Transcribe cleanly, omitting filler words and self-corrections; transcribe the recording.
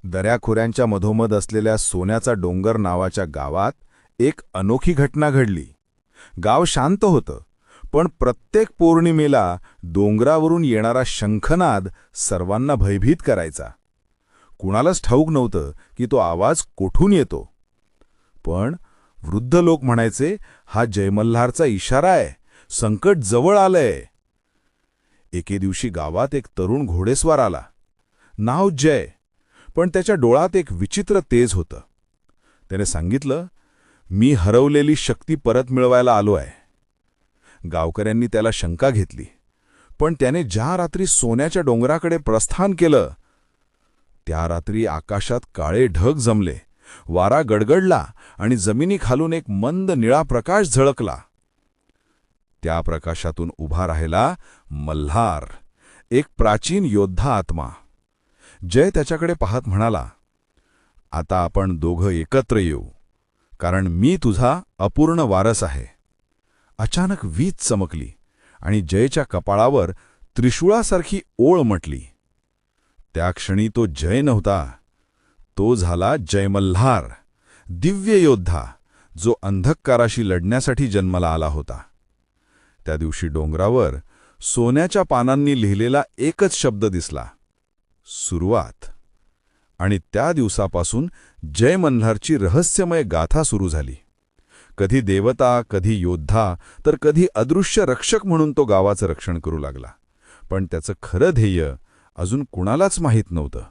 दऱ्याखोऱ्यांच्या मधोमध असलेल्या सोन्याचा डोंगर नावाच्या गावात एक अनोखी घटना घडली. गाव शांत होतं, पण प्रत्येक पौर्णिमेला डोंगरावरून येणारा शंखनाद सर्वांना भयभीत करायचा. कुणालाच ठाऊक नव्हतं की तो आवाज कोठून येतो. पण वृद्ध लोक म्हणायचे, हा जयमल्हारचा इशारा आहे, संकट जवळ आलंय. एके दिवशी गावात एक तरुण घोडेस्वार आला. नाव जय, पण त्याच्या डोळ्यात एक विचित्र तेज होतं. त्याने सांगितलं, मी हरवलेली शक्ती परत मिळवायला आलो आहे. गावकऱ्यांनी त्याला शंका घेतली, पण त्याने ज्या रात्री सोन्याच्या डोंगराकडे प्रस्थान केलं, त्या रात्री आकाशात काळे ढग जमले, वारा गडगडला आणि जमिनीखालून एक मंद निळा प्रकाश झळकला. त्या प्रकाशातून उभा राहिला मल्हार, एक प्राचीन योद्धा आत्मा. जय त्याच्याकडे पाहत म्हणाला, आता आपण दोघं एकत्र येऊ, कारण मी तुझा अपूर्ण वारस आहे. अचानक वीज चमकली आणि जयच्या कपाळावर त्रिशूळासारखी ओळ म्हटली. त्या क्षणी तो जय नव्हता, तो झाला जयमल्हार, दिव्य योद्धा, जो अंधकाराशी लढण्यासाठी जन्माला आला होता. त्या दिवशी डोंगरावर सोन्याच्या पानांनी लिहिलेला एकच शब्द दिसला, सुरुवात. आणि त्या दिवसापासून जयमल्हारची रहस्यमय गाथा सुरू झाली. कधी देवता, कधी योद्धा, तर कधी अदृश्य रक्षक म्हणून तो गावाचं रक्षण करू लागला. पण त्याचं खरं ध्येय अजून कुणालाच माहीत नव्हतं.